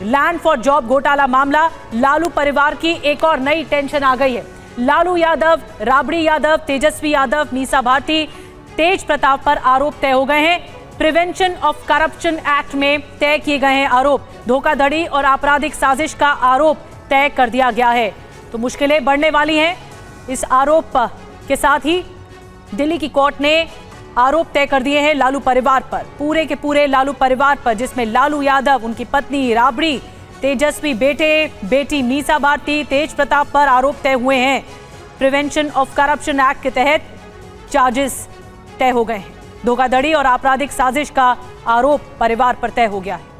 Land for job घोटाला मामला, लालू परिवार की एक और नई टेंशन आ गई है। लालू यादव, राबड़ी यादव, तेजस्वी यादव, मीसा भारती, तेज प्रताप पर आरोप तय हो गए हैं। प्रिवेंशन ऑफ करप्शन एक्ट में तय किए गए हैं आरोप। धोखाधड़ी और आपराधिक साजिश का आरोप तय कर दिया गया है। तो मुश्किलें बढ़ने वाली हैं इस आरोप के साथ ही दिल्ली की कोर्ट ने आरोप तय कर दिए हैं लालू परिवार पर, पूरे के पूरे लालू परिवार पर, जिसमें लालू यादव, उनकी पत्नी राबड़ी, तेजस्वी बेटी मीसा भारती, तेज प्रताप पर आरोप तय हुए हैं। प्रिवेंशन ऑफ करप्शन एक्ट के तहत चार्जेस तय हो गए हैं। धोखाधड़ी और आपराधिक साजिश का आरोप परिवार पर तय हो गया है।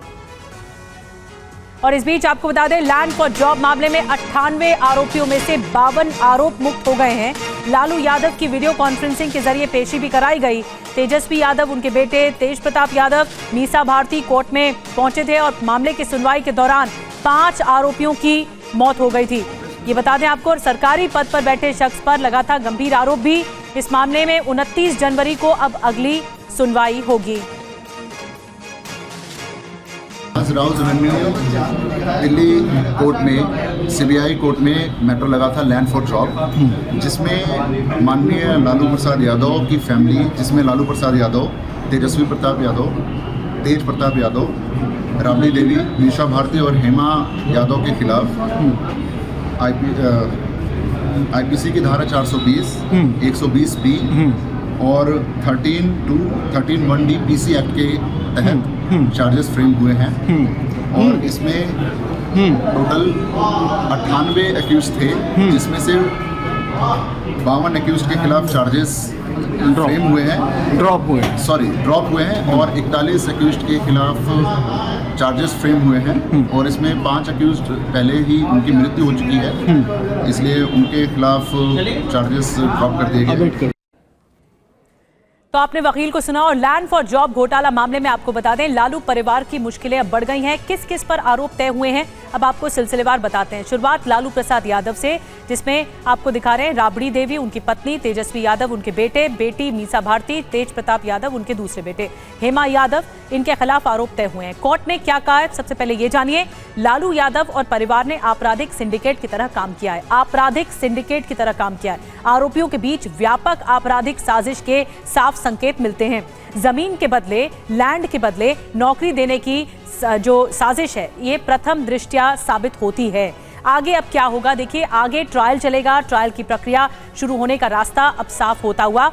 और इस बीच आपको बता दें, लैंड फॉर जॉब मामले में 98 आरोपियों में से 52 आरोप मुक्त हो गए हैं। लालू यादव की वीडियो कॉन्फ्रेंसिंग के जरिए पेशी भी कराई गई। तेजस्वी यादव, उनके बेटे तेज प्रताप यादव, मीसा भारती कोर्ट में पहुंचे थे और मामले की सुनवाई के दौरान 5 आरोपियों की मौत हो गई थी। ये बता दें आपको, सरकारी पद पर बैठे शख्स पर लगा था गंभीर आरोप भी। इस मामले में 29 जनवरी को अब अगली सुनवाई होगी। राउज रेवेन्यू दिल्ली कोर्ट में, सीबीआई कोर्ट में मैटर लगा था लैंड फॉर जॉब, जिसमें माननीय लालू प्रसाद यादव की फैमिली, जिसमें लालू प्रसाद यादव, तेजस्वी प्रताप यादव, तेज प्रताप यादव, राबड़ी देवी, मीसा भारती और हेमा यादव के खिलाफ आईपीसी की धारा 420, 120 बी और 13(1)D पीसी एक्ट के तहत चार्जेस फ्रेम हुए हैं। और इसमें टोटल 98 एक्यूज थे, जिसमें से 52 एक्यूज के खिलाफ चार्जेस फ्रेम हुए हैं, ड्रॉप हुए हैं और 41 एक्यूज के खिलाफ चार्जेस फ्रेम हुए हैं। और इसमें 5 एक्यूज पहले ही उनकी मृत्यु हो चुकी है, इसलिए उनके खिलाफ चार्जेस ड्रॉप कर दिए गए। तो आपने वकील को सुना। और लैंड फॉर जॉब घोटाला मामले में आपको बता दें, लालू परिवार की मुश्किलें अब बढ़ गई हैं। किस किस पर आरोप तय हुए हैं अब आपको सिलसिलेवार बताते हैं। शुरुआत लालू प्रसाद यादव से, जिसमें आपको दिखा रहे हैं राबड़ी देवी, उनकी पत्नी, तेजस्वी यादव, उनके बेटी मीसा भारती, तेज प्रताप यादव, उनके दूसरे बेटे हेमा यादव, इनके खिलाफ आरोप तय हुए हैं। कोर्ट ने क्या कहा है, सबसे पहले ये जानिए। लालू यादव और परिवार ने आपराधिक सिंडिकेट की तरह काम किया है। आपराधिक सिंडिकेट की तरह काम किया है। आरोपियों के बीच व्यापक आपराधिक साजिश के साफ संकेत मिलते हैं। जमीन के बदले, लैंड के बदले नौकरी देने की जो साजिश है, ये प्रथम दृष्टया साबित होती है। आगे अब क्या होगा, देखिए आगे ट्रायल चलेगा। ट्रायल की प्रक्रिया शुरू होने का रास्ता अब साफ होता हुआ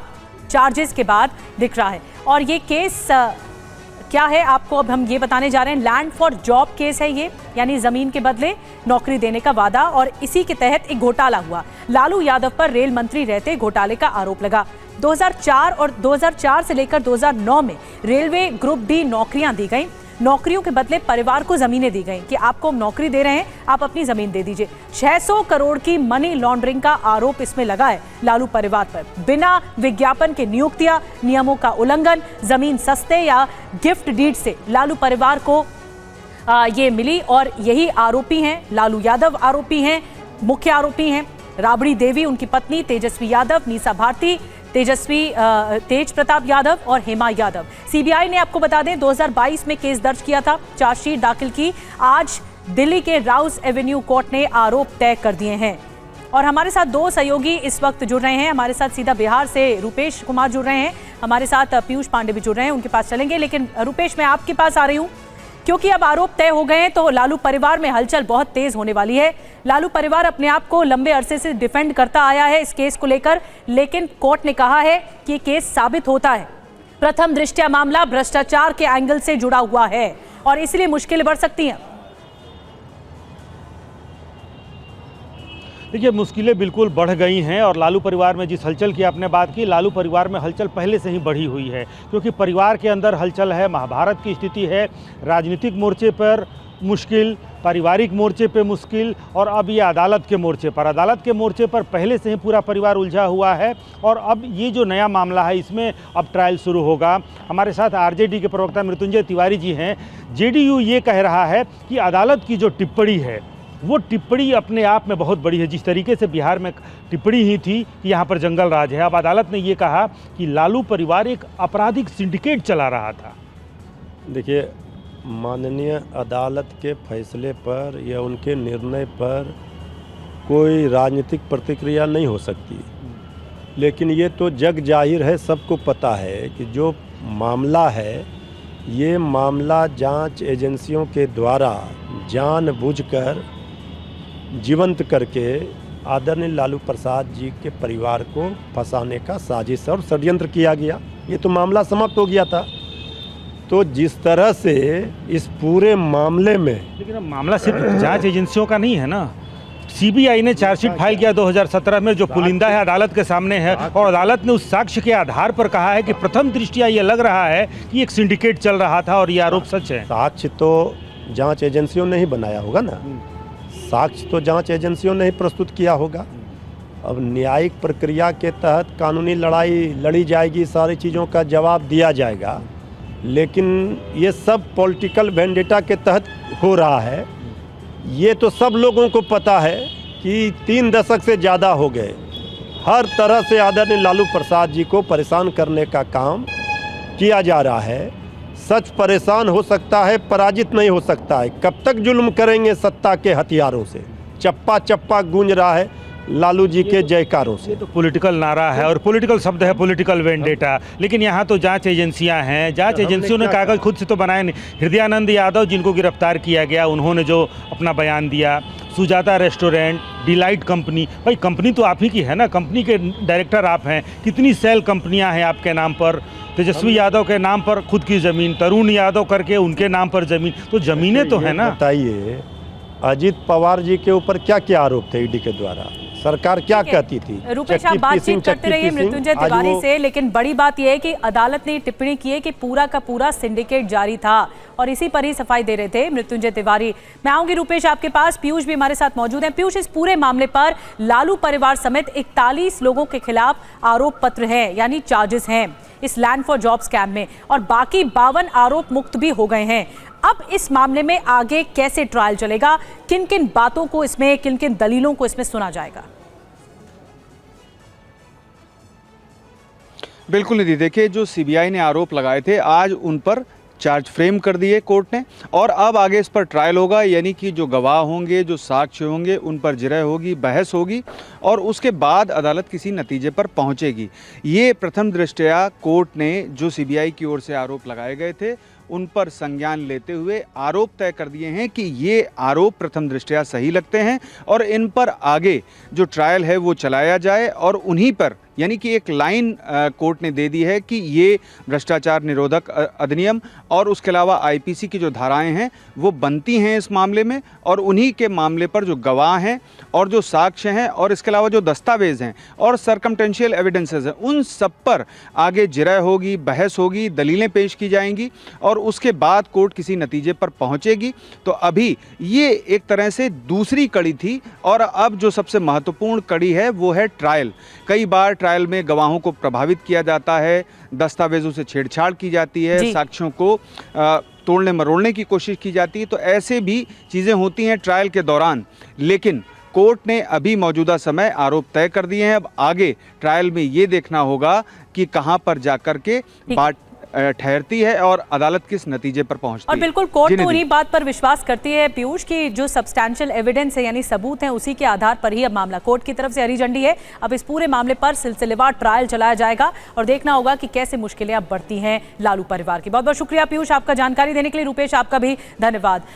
चार्जेस के बाद दिख रहा है। और ये केस क्या है, आपको अब हम ये बताने जा रहे हैं। लैंड फॉर जॉब केस है ये, यानी जमीन के बदले नौकरी देने का वादा। और इसी के तहत एक घोटाला हुआ। लालू यादव पर रेल मंत्री रहते घोटाले का आरोप लगा। 2004 से लेकर 2009 में रेलवे ग्रुप डी नौकरियां दी गई। नौकरियों के बदले परिवार को जमीनें दी गई कि आपको हम नौकरी दे रहे हैं, आप अपनी जमीन दे दीजिए। 600 करोड़ की मनी लॉन्ड्रिंग का आरोप इसमें लगा है लालू परिवार पर। बिना विज्ञापन के नियुक्तियां, नियमों का उल्लंघन, जमीन सस्ते या गिफ्ट डीड से लालू परिवार को ये मिली। और यही आरोपी हैं, लालू यादव आरोपी हैं, मुख्य आरोपी हैं। राबड़ी देवी, उनकी पत्नी, तेजस्वी यादव, मीसा भारती, तेज प्रताप यादव और हेमा यादव। सीबीआई ने आपको बता दें 2022 में केस दर्ज किया था, चार्जशीट दाखिल की। आज दिल्ली के राउज एवेन्यू कोर्ट ने आरोप तय कर दिए हैं। और हमारे साथ 2 सहयोगी इस वक्त जुड़ रहे हैं। हमारे साथ सीधा बिहार से रूपेश कुमार जुड़ रहे हैं, हमारे साथ पीयूष पांडे भी जुड़ रहे हैं, उनके पास चलेंगे। लेकिन रूपेश, मैं आपके पास आ रही हूँ क्योंकि अब आरोप तय हो गए हैं तो लालू परिवार में हलचल बहुत तेज होने वाली है। लालू परिवार अपने आप को लंबे अरसे से डिफेंड करता आया है इस केस को लेकर, लेकिन कोर्ट ने कहा है कि केस साबित होता है, प्रथम दृष्टया मामला भ्रष्टाचार के एंगल से जुड़ा हुआ है और इसलिए मुश्किलें बढ़ सकती हैं। देखिए, मुश्किलें बिल्कुल बढ़ गई हैं। और लालू परिवार में जिस हलचल की आपने बात की, लालू परिवार में हलचल पहले से ही बढ़ी हुई है, क्योंकि परिवार के अंदर हलचल है, महाभारत की स्थिति है, राजनीतिक मोर्चे पर मुश्किल, पारिवारिक मोर्चे पे मुश्किल, और अब ये अदालत के मोर्चे पर। अदालत के मोर्चे पर पहले से ही पूरा परिवार उलझा हुआ है और अब ये जो नया मामला है इसमें अब ट्रायल शुरू होगा। हमारे साथ आरजेडी के प्रवक्ता मृत्युंजय तिवारी जी हैं। जेडीयू ये कह रहा है कि अदालत की जो टिप्पणी है वो टिप्पणी अपने आप में बहुत बड़ी है। जिस तरीके से बिहार में टिप्पणी ही थी कि यहाँ पर जंगल राज है, अब अदालत ने ये कहा कि लालू परिवार एक आपराधिक सिंडिकेट चला रहा था। देखिए, माननीय अदालत के फैसले पर या उनके निर्णय पर कोई राजनीतिक प्रतिक्रिया नहीं हो सकती, लेकिन ये तो जग जाहिर है, सबको पता है कि जो मामला है ये मामला जांच एजेंसियों के द्वारा जानबूझकर जीवंत करके आदरणीय लालू प्रसाद जी के परिवार को फंसाने का साजिश और षड्यंत्र किया गया। ये तो मामला समाप्त हो गया था। तो जिस तरह से इस पूरे मामले में, लेकिन अब मामला सिर्फ जांच एजेंसियों का नहीं है ना। सीबीआई ने चार्जशीट फाइल किया 2017 में, जो पुलिंदा है अदालत के सामने है, और अदालत ने उस साक्ष्य के आधार पर कहा है कि प्रथम दृष्टया ये लग रहा है कि एक सिंडिकेट चल रहा था और ये आरोप सच है। साक्ष्य तो जांच एजेंसियों ने ही बनाया होगा ना, साक्ष्य तो जांच एजेंसियों ने ही प्रस्तुत किया होगा। अब न्यायिक प्रक्रिया के तहत कानूनी लड़ाई लड़ी जाएगी, सारी चीज़ों का जवाब दिया जाएगा, लेकिन ये सब पॉलिटिकल वेंडेटा के तहत हो रहा है। ये तो सब लोगों को पता है कि 3 दशक से ज़्यादा हो गए हर तरह से आदरणीय लालू प्रसाद जी को परेशान करने का काम किया जा रहा है। सच परेशान हो सकता है, पराजित नहीं हो सकता है। कब तक जुल्म करेंगे सत्ता के हथियारों से? चप्पा चप्पा गूंज रहा है लालू जी के जयकारों से। तो पॉलिटिकल नारा है और पॉलिटिकल शब्द है पॉलिटिकल वेंडेटा, लेकिन यहाँ तो जांच एजेंसियां हैं। जांच एजेंसियों ने कागज खुद से तो बनाए नहीं। हृदयानंद यादव जिनको गिरफ्तार किया गया, उन्होंने जो अपना बयान दिया, सुजाता रेस्टोरेंट, डिलाइट कंपनी, भाई कंपनी तो आप ही की है ना, कंपनी के डायरेक्टर आप हैं। कितनी सेल कंपनियां हैं आपके नाम पर? तेजस्वी यादव के नाम पर खुद की ज़मीन, तरुण यादव करके उनके नाम पर ज़मीन, तो ज़मीनें तो है ना। बताइए, अजीत पवार जी के ऊपर क्या क्या आरोप थे ईडी के द्वारा? सरकार क्या कहती थी? रूपेश, आप बातचीत करते रहिए मृत्युंजय तिवारी से, लेकिन बड़ी बात यह है कि अदालत ने टिप्पणी की है कि पूरा का पूरा सिंडिकेट जारी था और इसी पर ही सफाई दे रहे थे मृत्युंजय तिवारी। मैं आऊंगी रूपेश आपके पास। पीयूष भी हमारे साथ मौजूद हैं। पीयूष, इस पूरे मामले पर लालू परिवार समेत 41 लोगों के खिलाफ आरोप पत्र है, यानी चार्जेस हैं इस लैंड फॉर जॉब स्कैम में, और बाकी 52 आरोप मुक्त भी हो गए हैं। अब इस मामले में आगे कैसे ट्रायल चलेगा? किन किन बातों को इसमें, किन किन दलीलों को इसमें सुना जाएगा? बिल्कुल निधि, देखिए जो सीबीआई ने आरोप लगाए थे आज उन पर चार्ज फ्रेम कर दिए कोर्ट ने, और अब आगे इस पर ट्रायल होगा, यानी कि जो गवाह होंगे, जो साक्ष्य होंगे, उन पर जिरह होगी, बहस होगी और उसके बाद अदालत किसी नतीजे पर पहुंचेगी। ये प्रथम दृष्टया कोर्ट ने जो सीबीआई की ओर से आरोप लगाए गए थे उन पर संज्ञान लेते हुए आरोप तय कर दिए हैं कि ये आरोप प्रथम दृष्टया सही लगते हैं और इन पर आगे जो ट्रायल है वो चलाया जाए, और उन्हीं पर, यानी कि एक लाइन कोर्ट ने दे दी है कि ये भ्रष्टाचार निरोधक अधिनियम और उसके अलावा आईपीसी की जो धाराएं हैं वो बनती हैं इस मामले में, और उन्हीं के मामले पर जो गवाह हैं और जो साक्ष्य हैं और इसके अलावा जो दस्तावेज हैं और सर्कमटेंशियल एविडेंसेस हैं, उन सब पर आगे जिरह होगी, बहस होगी, दलीलें पेश की जाएंगी और उसके बाद कोर्ट किसी नतीजे पर पहुंचेगी। तो अभी ये एक तरह से दूसरी कड़ी थी, और अब जो सबसे महत्वपूर्ण कड़ी है वो है ट्रायल। कई बार ट्रायल में गवाहों को प्रभावित किया जाता है, दस्तावेजों से छेड़छाड़ की जाती है, साक्ष्यों को तोड़ने मरोड़ने की कोशिश की जाती है, तो ऐसे भी चीज़ें होती हैं ट्रायल के दौरान। लेकिन कोर्ट ने अभी मौजूदा समय आरोप तय कर दिए हैं। अब आगे ट्रायल में ये देखना होगा कि कहां पर जाकर के बात ठहरती है और अदालत किस नतीजे पर पहुंचती है। और बिल्कुल कोर्ट तो उन्हीं बात पर विश्वास करती है पीयूष की जो सब्सटैंशियल एविडेंस है, यानी सबूत हैं, उसी के आधार पर ही अब मामला कोर्ट की तरफ से हरी झंडी है। अब इस पूरे मामले पर सिलसिलेवार ट्रायल चलाया जाएगा और देखना होगा कि कैसे मुश्किलें अब बढ़ती हैं लालू परिवार की। बहुत बहुत शुक्रिया पीयूष आपका जानकारी देने के लिए। रूपेश, आपका भी धन्यवाद।